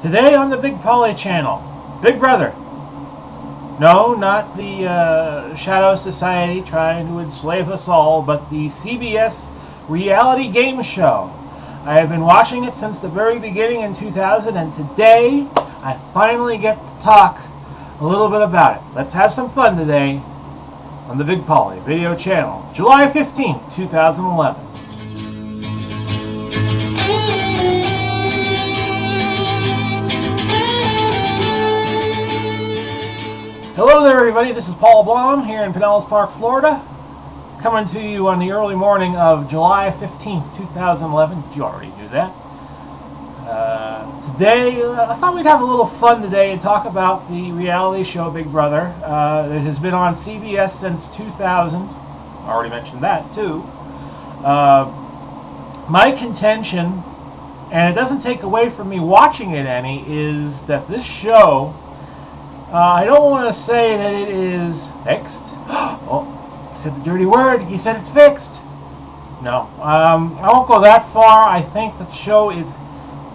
Today on the Big Polly channel, Big Brother. No, not the Shadow Society trying to enslave us all, but the CBS reality game show. I have been watching it since the very beginning in 2000, and today I finally get to talk a little bit about it. Let's have some fun today on the Big Polly video channel, July 15th, 2011. Hello there, everybody. This is Paul Blom here in Pinellas Park, Florida, coming to you on the early morning of July 15th, 2011. You already knew that. Today, I thought we'd have a little fun today and talk about the reality show Big Brother. It has been on CBS since 2000. I already mentioned that, too. My contention, and it doesn't take away from me watching it any, is that this show... I don't want to say that it is fixed. Oh, you said the dirty word. You said it's fixed. No, I won't go that far. I think the show is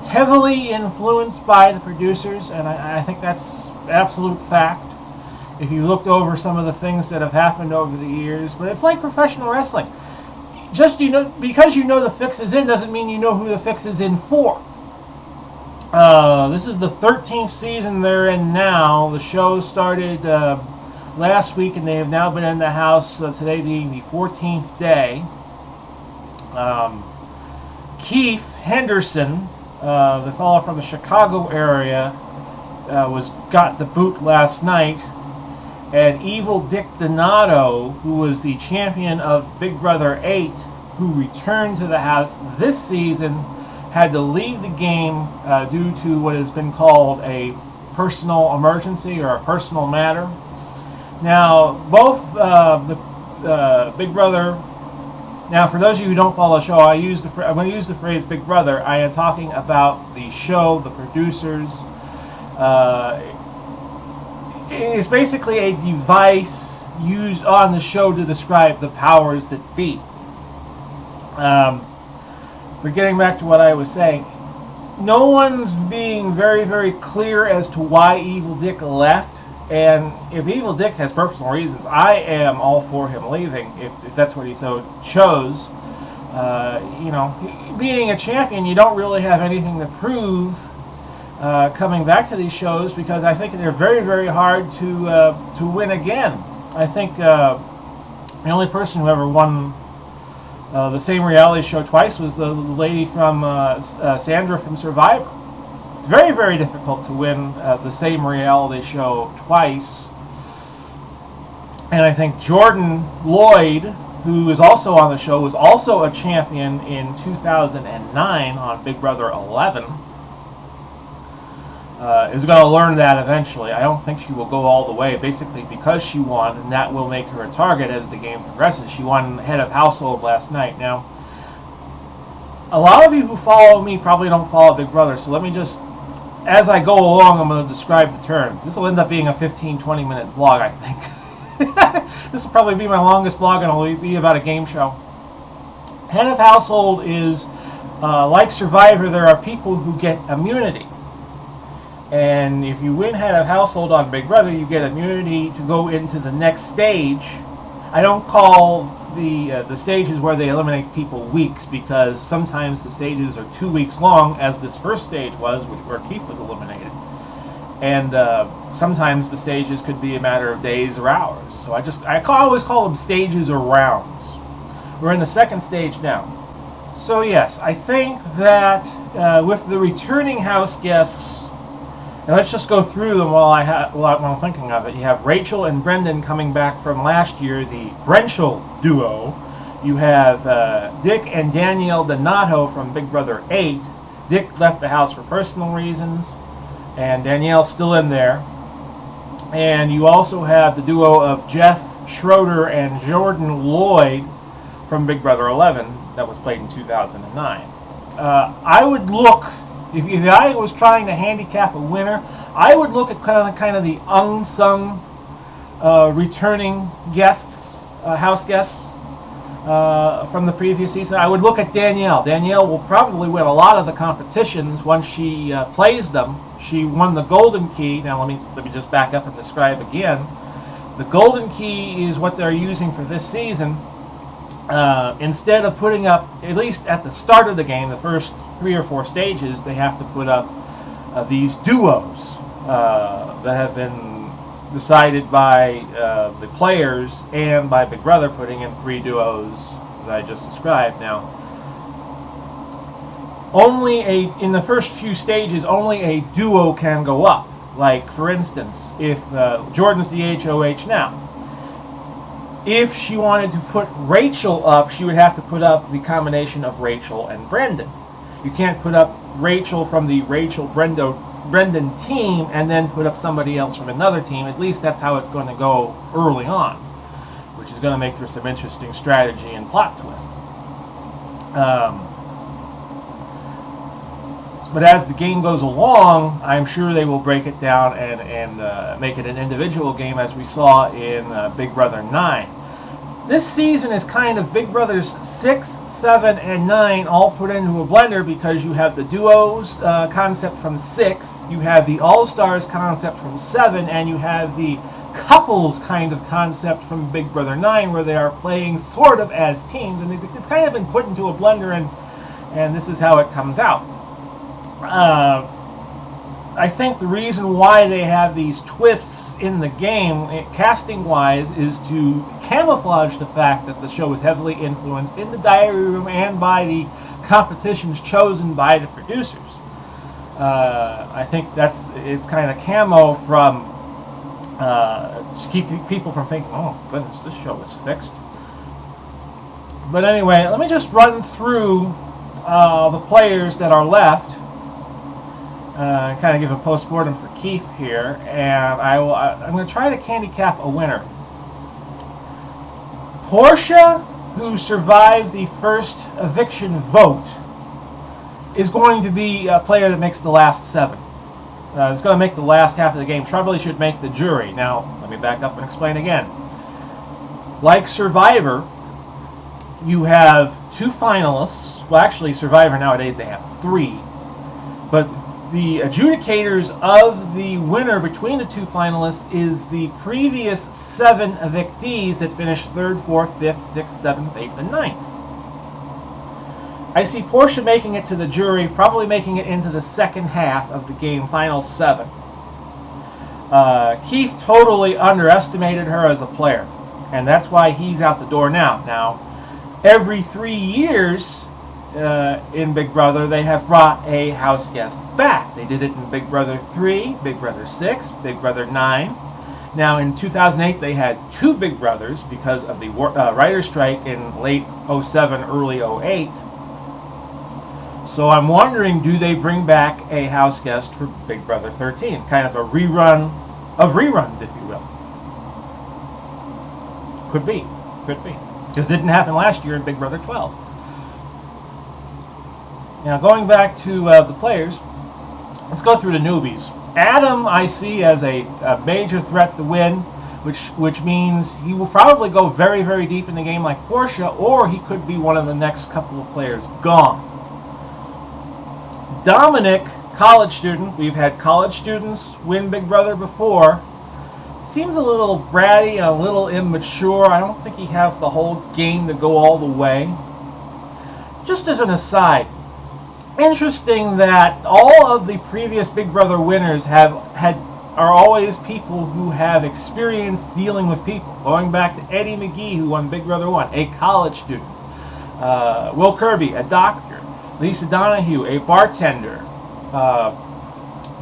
heavily influenced by the producers, and I think that's absolute fact. If you looked over some of the things that have happened over the years, but it's like professional wrestling. Just because you know the fix is in doesn't mean you know who the fix is in for. This is the 13th season they're in now. The show started last week, and they have now been in the house, today being the 14th day. Keith Henderson, the fellow from the Chicago area, got the boot last night, and Evil Dick Donato, who was the champion of Big Brother 8, who returned to the house this season, had to leave the game due to what has been called a personal emergency or a personal matter. Now, both the Big Brother... Now, for those of you who don't follow the show, I'm going to use the phrase Big Brother. I am talking about the show, the producers. It's basically a device used on the show to describe the powers that be. But getting back to what I was saying, no one's being very, very clear as to why Evil Dick left. And if Evil Dick has personal reasons, I am all for him leaving, if that's what he so chose. Being a champion, you don't really have anything to prove coming back to these shows, because I think they're very, very hard to win again. I think the only person who ever won the same reality show twice was the lady from Sandra from Survivor. It's very, very difficult to win the same reality show twice. And I think Jordan Lloyd, who is also on the show, was also a champion in 2009 on Big Brother 11. Is going to learn that eventually. I don't think she will go all the way, basically because she won, and that will make her a target as the game progresses. She won head of household last night. Now, a lot of you who follow me probably don't follow Big Brother, so let me just, as I go along, I'm going to describe the terms. This will end up being a 15-20 minute vlog, I think. This will probably be my longest vlog, and it'll be about a game show. Head of household is, like Survivor, there are people who get immunity. And if you win head of household on Big Brother, you get immunity to go into the next stage. I don't call the stages where they eliminate people weeks, because sometimes the stages are 2 weeks long, as this first stage was, where Keith was eliminated. And sometimes the stages could be a matter of days or hours. So I always call them stages or rounds. We're in the second stage now. So yes, I think that with the returning house guests, and let's just go through them while I'm thinking of it. You have Rachel and Brendan coming back from last year, the Brenchel duo. You have Dick and Danielle Donato from Big Brother 8. Dick left the house for personal reasons, and Danielle's still in there. And you also have the duo of Jeff Schroeder and Jordan Lloyd from Big Brother 11 that was played in 2009. I would look... If I was trying to handicap a winner, I would look at kind of the unsung returning guests, house guests. from the previous season. I would look at Danielle. Danielle will probably win a lot of the competitions once she plays them. She won the Golden Key. Now let me just back up and describe again. The Golden Key is what they're using for this season. Instead of putting up, at least at the start of the game, the first 3 or 4 stages, they have to put up these duos that have been decided by the players and by Big Brother, putting in 3 duos that I just described. Now, in the first few stages, only a duo can go up. Like, for instance, if Jordan's the HOH now, if she wanted to put Rachel up, she would have to put up the combination of Rachel and Brendan. You can't put up Rachel from the Brendan team and then put up somebody else from another team. At least that's how it's going to go early on, which is going to make for some interesting strategy and plot twists. But as the game goes along, I'm sure they will break it down and make it an individual game, as we saw in Big Brother 9. This season is kind of Big Brothers 6, 7, and 9 all put into a blender, because you have the duos concept from 6, you have the All-Stars concept from 7, and you have the couples kind of concept from Big Brother 9, where they are playing sort of as teams, and it's kind of been put into a blender, and this is how it comes out. I think the reason why they have these twists in the game, casting-wise, is to camouflage the fact that the show is heavily influenced in the diary room and by the competitions chosen by the producers. I think it's kind of camo from just keep people from thinking, oh goodness, this show is fixed. But anyway, let me just run through the players that are left. Kind of give a postmortem for Keith here, and I'm going to try to handicap a winner. Portia, who survived the first eviction vote, is going to be a player that makes the last 7. It's going to make the last half of the game. Probably should make the jury. Now, let me back up and explain again. Like Survivor, you have 2 finalists. Well, actually, Survivor nowadays they have 3, but the adjudicators of the winner between the 2 finalists is the previous 7 evictees that finished 3rd, 4th, 5th, 6th, 7th, 8th, and 9th. I see Portia making it to the jury, probably making it into the second half of the game, final 7. Keith totally underestimated her as a player, and that's why he's out the door now. Now, every 3 years, in Big Brother, they have brought a house guest back. They did it in Big Brother 3, Big Brother 6, Big Brother 9. Now, in 2008, they had 2 Big Brothers because of the writer's strike in late 07, early 08. So I'm wondering, do they bring back a house guest for Big Brother 13? Kind of a rerun of reruns, if you will. Could be. Could be. Because it didn't happen last year in Big Brother 12. Now, going back to the players, let's go through the newbies. Adam, I see as a major threat to win, which means he will probably go very, very deep in the game like Portia, or he could be one of the next couple of players gone. Dominic, college student. We've had college students win Big Brother before. Seems a little bratty and a little immature. I don't think he has the whole game to go all the way. Just as an aside, interesting that all of the previous Big Brother winners are always people who have experience dealing with people. Going back to Eddie McGee, who won Big Brother 1, a college student. Will Kirby, a doctor. Lisa Donahue, a bartender.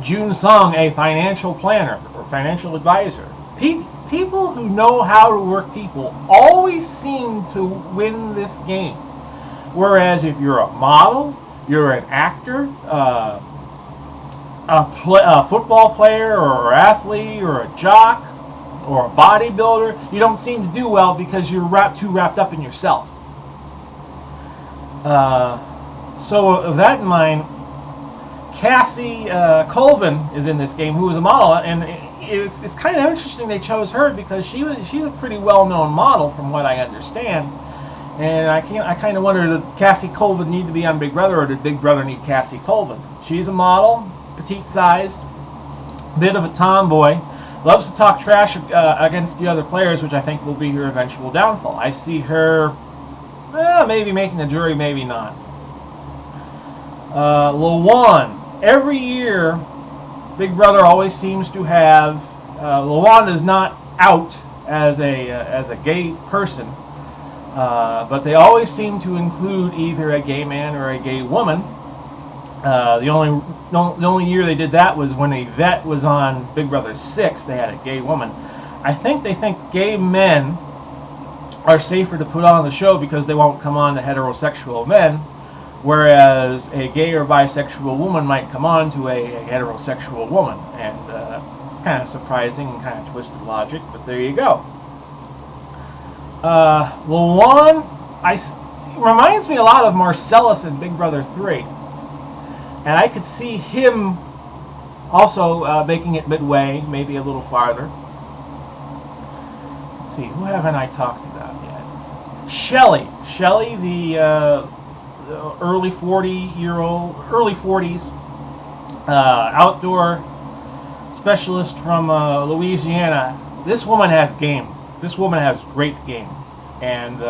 June Sung, a financial planner or financial advisor. People who know how to work people always seem to win this game. Whereas if you're a model, you're an actor, a football player or athlete or a jock or a bodybuilder, you don't seem to do well because you're too wrapped up in yourself. So with that in mind, Cassie Colvin is in this game, who is a model, and it's kind of interesting they chose her because she's a pretty well-known model from what I understand. And I kind of wonder, did Cassie Colvin need to be on Big Brother, or did Big Brother need Cassie Colvin? She's a model, petite-sized, bit of a tomboy, loves to talk trash against the other players, which I think will be her eventual downfall. I see her maybe making the jury, maybe not. Lawan. Every year, Big Brother always seems to have... Lawan is not out as a gay person, but they always seem to include either a gay man or a gay woman. The only year they did that was when Yvette was on Big Brother 6. They had a gay woman. I think they think gay men are safer to put on the show because they won't come on to heterosexual men, whereas a gay or bisexual woman might come on to a heterosexual woman. And it's kind of surprising and kind of twisted logic, but there you go. Lawan reminds me a lot of Marcellus in Big Brother 3. And I could see him also making it midway, maybe a little farther. Let's see, who haven't I talked about yet? Shelley. Shelley, the early 40s, outdoor specialist from Louisiana. This woman has game. This woman has great game. And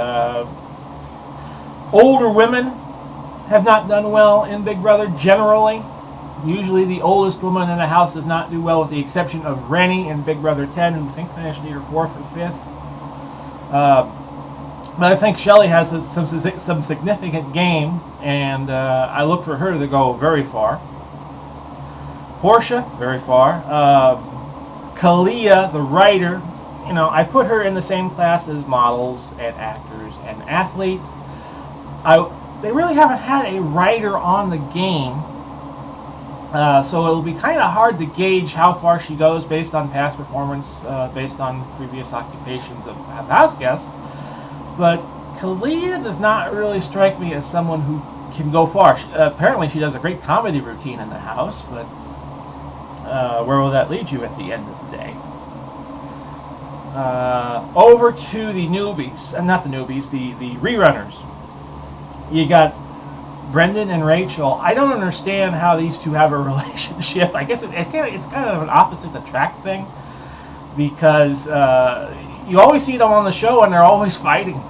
older women have not done well in Big Brother generally. Usually the oldest woman in the house does not do well, with the exception of Rennie in Big Brother 10, who I think finished either 4th or 5th. But I think Shelley has some significant game, and I look for her to go very far. Portia, very far. Kalia, the writer, I put her in the same class as models and actors and athletes. They really haven't had a writer on the game, so it'll be kind of hard to gauge how far she goes based on past performance, based on previous occupations of house guests. But Kalia does not really strike me as someone who can go far. Apparently she does a great comedy routine in the house, but where will that lead you at the end of the day? Over to the newbies, not the newbies, the rerunners. You got Brendan and Rachel. I don't understand how these two have a relationship. I guess it's kind of an opposite attract thing, because you always see them on the show and they're always fighting.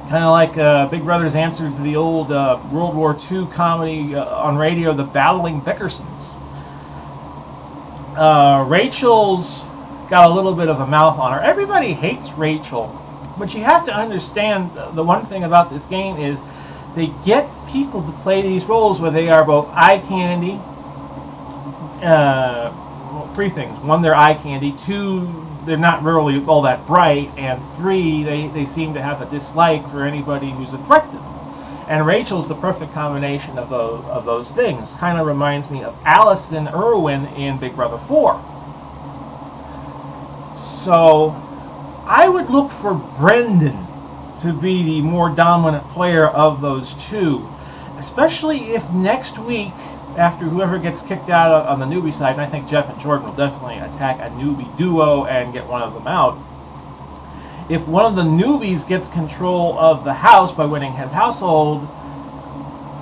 Kind of like Big Brother's answer to the old World War II comedy on radio, The Battling Bickersons. Rachel's got a little bit of a mouth on her. Everybody hates Rachel. But you have to understand, the one thing about this game is they get people to play these roles where they are both eye candy. Three things. One, they're eye candy. Two, they're not really all that bright. And three, they seem to have a dislike for anybody who's a threat to them. And Rachel's the perfect combination of those things. Kind of reminds me of Allison Irwin in Big Brother 4. So I would look for Brendan to be the more dominant player of those two, especially if next week, after whoever gets kicked out on the newbie side, and I think Jeff and Jordan will definitely attack a newbie duo and get one of them out. If one of the newbies gets control of the house by winning head of household,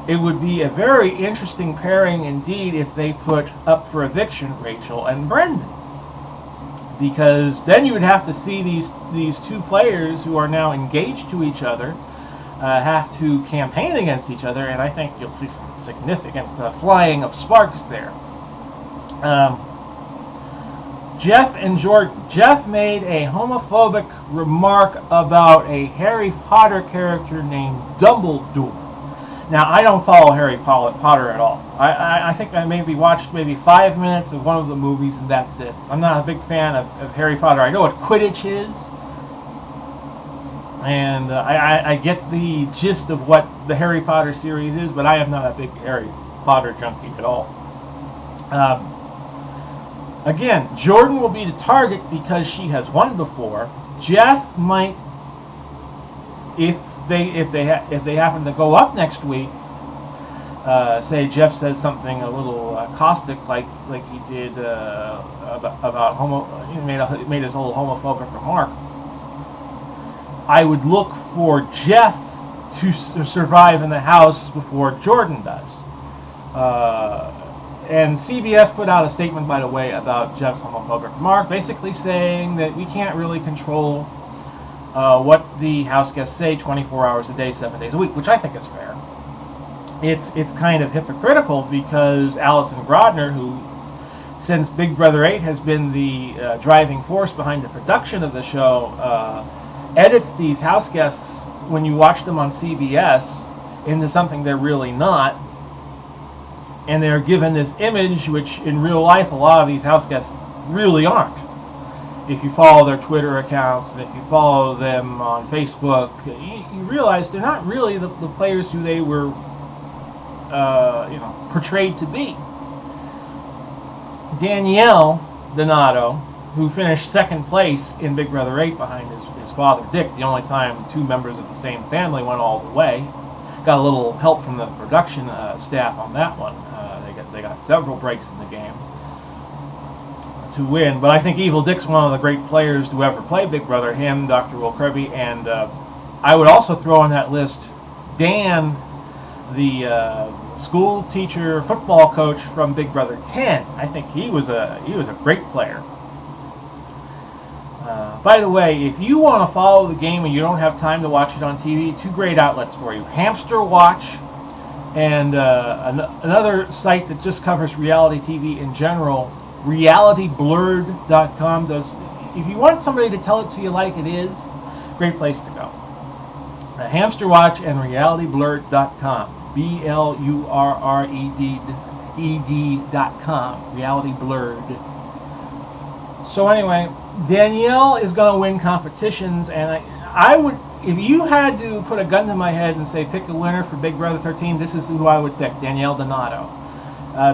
it would be a very interesting pairing indeed if they put up for eviction Rachel and Brendan. Because then you would have to see these two players who are now engaged to each other have to campaign against each other, and I think you'll see some significant flying of sparks there. Jeff and Jordan. Jeff made a homophobic remark about a Harry Potter character named Dumbledore. Now, I don't follow Harry Potter at all. I think I maybe watched 5 minutes of one of the movies, and that's it. I'm not a big fan of Harry Potter. I know what Quidditch is, and I get the gist of what the Harry Potter series is, but I am not a big Harry Potter junkie at all. Again, Jordan will be the target because she has won before. Jeff might, if they happen to go up next week, say Jeff says something a little caustic, like he did about made his whole homophobic remark. I would look for Jeff to survive in the house before Jordan does. And CBS put out a statement, by the way, about Jeff's homophobic remark, basically saying that we can't really control what the house guests say 24 hours a day, 7 days a week, which I think is fair. It's kind of hypocritical because Allison Grodner, who since Big Brother 8 has been the driving force behind the production of the show, edits these house guests, when you watch them on CBS, into something they're really not. And they're given this image, which in real life a lot of these house guests really aren't. If you follow their Twitter accounts and if you follow them on Facebook, you realize they're not really the players who they were portrayed to be. Danielle Donato, who finished second place in Big Brother 8 behind his father Dick, the only time two members of the same family went all the way. Got a little help from the production staff on that one. They got several breaks in the game to win. But I think Evil Dick's one of the great players to ever play Big Brother. Him, Dr. Will Kirby, and I would also throw on that list Dan, the school teacher, football coach from Big Brother 10. I think he was a great player. By the way, if you want to follow the game and you don't have time to watch it on TV, two great outlets for you: Hamster Watch and another site that just covers reality TV in general, realityblurred.com. If you want somebody to tell it to you like it is, great place to go. Hamster Watch and realityblurred.com. BLURRED.com. Reality Blurred. So anyway, Danielle is going to win competitions, and I would, if you had to put a gun to my head and say pick a winner for Big Brother 13, this is who I would pick: Danielle Donato.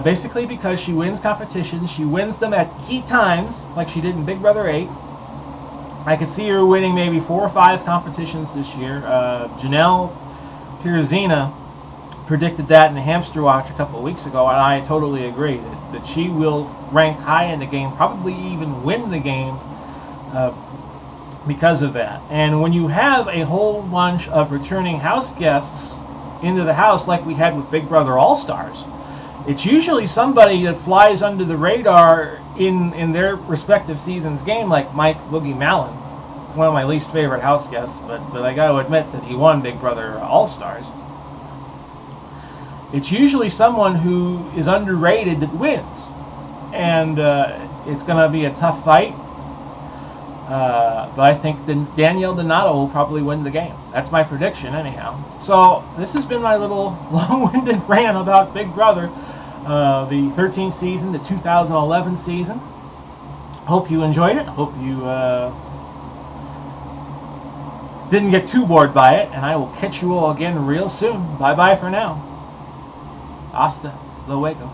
Basically because she wins competitions, she wins them at key times, like she did in Big Brother 8. I could see her winning maybe 4 or 5 competitions this year. Janelle Pirzina predicted that in the Hamster Watch a couple of weeks ago, and I totally agree that she will rank high in the game, probably even win the game because of that. And when you have a whole bunch of returning house guests into the house like we had with Big Brother All-Stars, it's usually somebody that flies under the radar in their respective season's game, like Mike Boogie Mallon, one of my least favorite house guests, but I got to admit that he won Big Brother All-Stars. It's usually someone who is underrated that wins, and it's going to be a tough fight. But I think Danielle Donato will probably win the game. That's my prediction, anyhow. So this has been my little long-winded rant about Big Brother, the 13th season, the 2011 season. Hope you enjoyed it. Hope you didn't get too bored by it, and I will catch you all again real soon. Bye-bye for now. Hasta luego.